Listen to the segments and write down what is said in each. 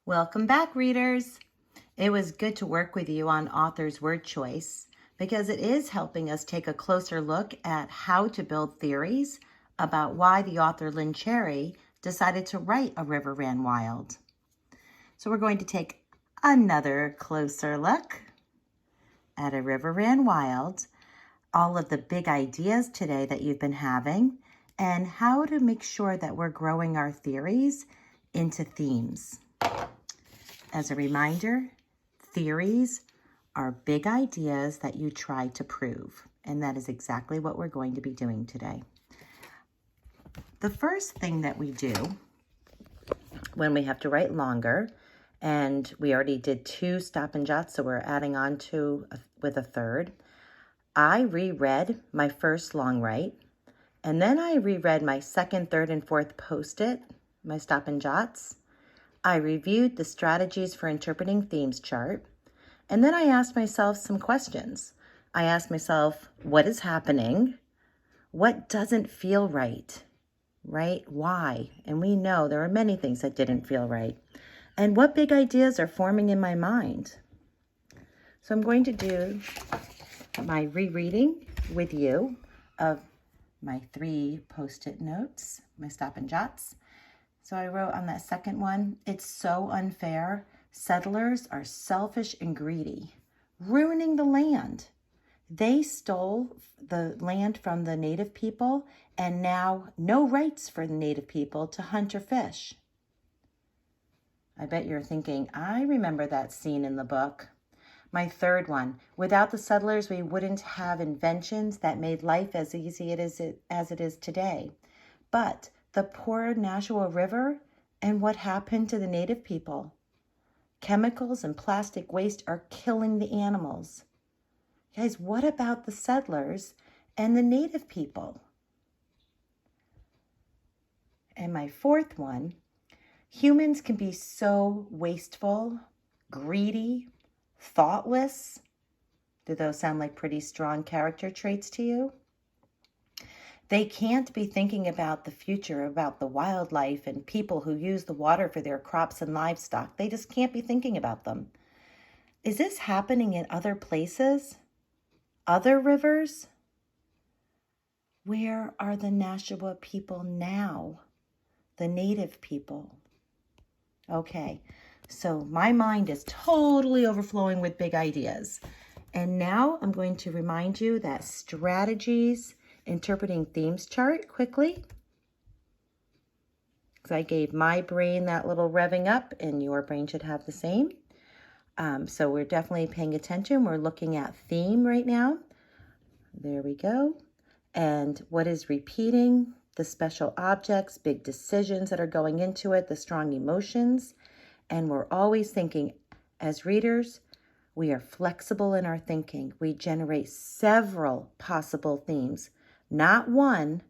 Welcome back, readers. It was good to work with you on author's word choice because it is helping us take a closer look at how to build theories about why the author Lynn Cherry decided to write A River Ran Wild. So we're going to take another closer look at A River Ran Wild, all of the big ideas today that you've been having, and how to make sure that we're growing our theories into themes. As a reminder, theories are big ideas that you try to prove, and that is exactly what we're going to be doing today. The first thing that we do when we have to write longer, and we already did 2 stop and jots, so we're adding on with a third, I reread my first long write, and then I reread my second, third, and fourth post-it, my stop and jots. I reviewed the strategies for interpreting themes chart, and then I asked myself some questions. I asked myself, what is happening? What doesn't feel right? Right? Why? And we know there are many things that didn't feel right. And what big ideas are forming in my mind? So I'm going to do my rereading with you of my 3 post-it notes, my stop and jots. So I wrote on that second one, it's so unfair. Settlers are selfish and greedy, ruining the land. They stole the land from the native people, and now no rights for the native people to hunt or fish. I bet you're thinking, I remember that scene in the book. My third one, without the settlers, we wouldn't have inventions that made life as easy as it is today. But the poor Nashua River and what happened to the native people. Chemicals and plastic waste are killing the animals. Guys, what about the settlers and the native people? And my fourth one, humans can be so wasteful, greedy, thoughtless. Do those sound like pretty strong character traits to you? They can't be thinking about the future, about the wildlife and people who use the water for their crops and livestock. They just can't be thinking about them. Is this happening in other places? Other rivers? Where are the Nashua people now? The native people? Okay, so my mind is totally overflowing with big ideas. And now I'm going to remind you that strategies interpreting themes chart quickly. Because I gave my brain that little revving up, and your brain should have the same. So we're definitely paying attention. We're looking at theme right now. There we go. And what is repeating? The special objects, big decisions that are going into it, the strong emotions. And we're always thinking, as readers, we are flexible in our thinking. We generate several possible themes, not one.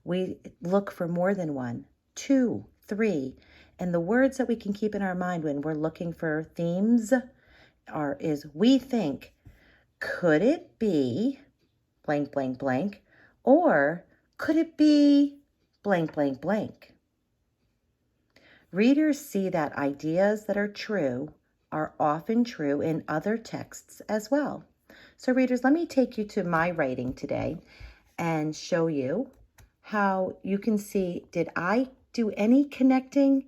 We look for more than 1, 2, 3. And the words that we can keep in our mind when we're looking for themes is we think, could it be blank, blank, blank, or could it be blank, blank, blank? Readers see that ideas that are true are often true in other texts as well. So readers, let me take you to my writing today and show you how you can see, did I do any connecting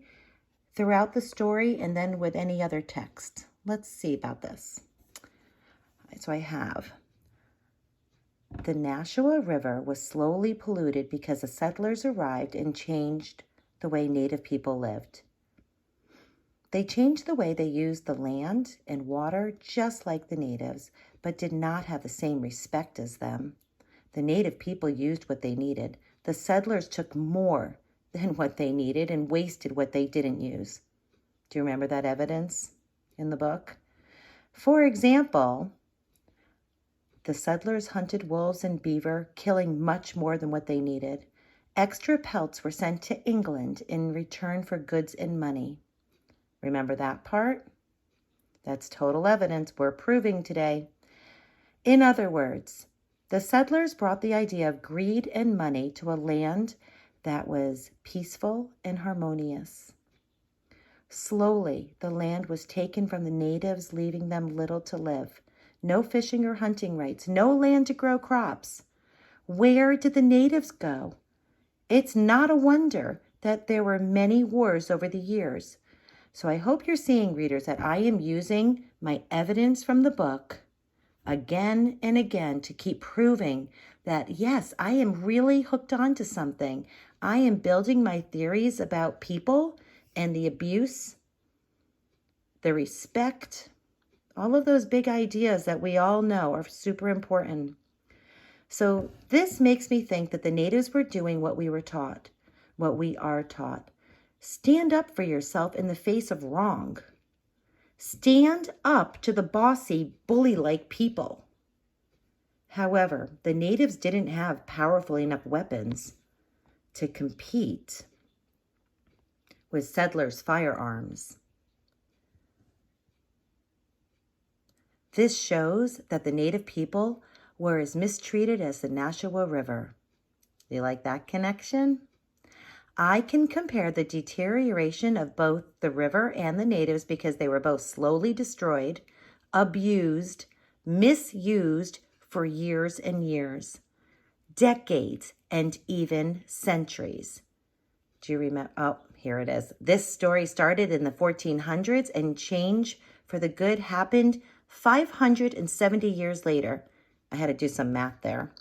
throughout the story and then with any other text? Let's see about this. So I have, the Nashua River was slowly polluted because the settlers arrived and changed the way native people lived. They changed the way they used the land and water just like the natives, but did not have the same respect as them. The native people used what they needed. The settlers took more than what they needed and wasted what they didn't use. Do you remember that evidence in the book? For example, the settlers hunted wolves and beaver, killing much more than what they needed. Extra pelts were sent to England in return for goods and money. Remember that part? That's total evidence we're proving today. In other words, the settlers brought the idea of greed and money to a land that was peaceful and harmonious. Slowly, the land was taken from the natives, leaving them little to live. No fishing or hunting rights, no land to grow crops. Where did the natives go? It's not a wonder that there were many wars over the years. So I hope you're seeing, readers, that I am using my evidence from the book again and again to keep proving that, yes, I am really hooked on to something. I am building my theories about people and the abuse, the respect, all of those big ideas that we all know are super important. So this makes me think that the natives were doing what we were taught, what we are taught. Stand up for yourself in the face of wrong. Stand up to the bossy, bully-like people. However, the natives didn't have powerful enough weapons to compete with settlers' firearms. This shows that the native people were as mistreated as the Nashua River. You like that connection? I can compare the deterioration of both the river and the natives because they were both slowly destroyed, abused, misused for years and years, decades, and even centuries. Do you remember? Oh, here it is. This story started in the 1400s and change for the good happened 570 years later. I had to do some math there.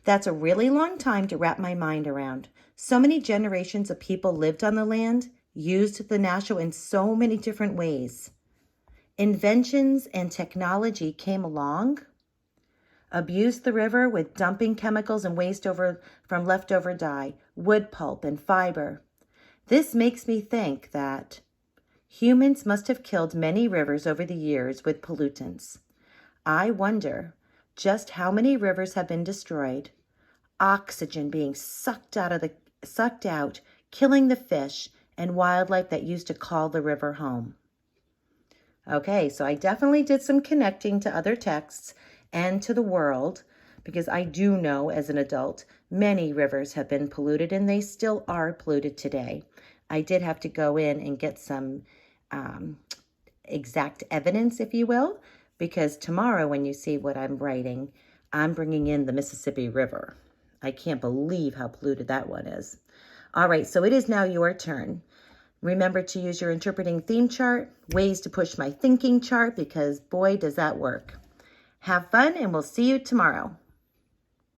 That's a really long time to wrap my mind around. So many generations of people lived on the land, used the Nashua in so many different ways. Inventions and technology came along, abused the river with dumping chemicals and waste from leftover dye, wood pulp, and fiber. This makes me think that humans must have killed many rivers over the years with pollutants. I wonder just how many rivers have been destroyed, oxygen being sucked out, killing the fish and wildlife that used to call the river home. Okay, so I definitely did some connecting to other texts and to the world because I do know as an adult, many rivers have been polluted and they still are polluted today. I did have to go in and get some exact evidence, if you will, because tomorrow when you see what I'm writing, I'm bringing in the Mississippi River. I can't believe how polluted that one is. All right, so it is now your turn. Remember to use your interpreting theme chart, ways to push my thinking chart, because boy, does that work. Have fun, and we'll see you tomorrow.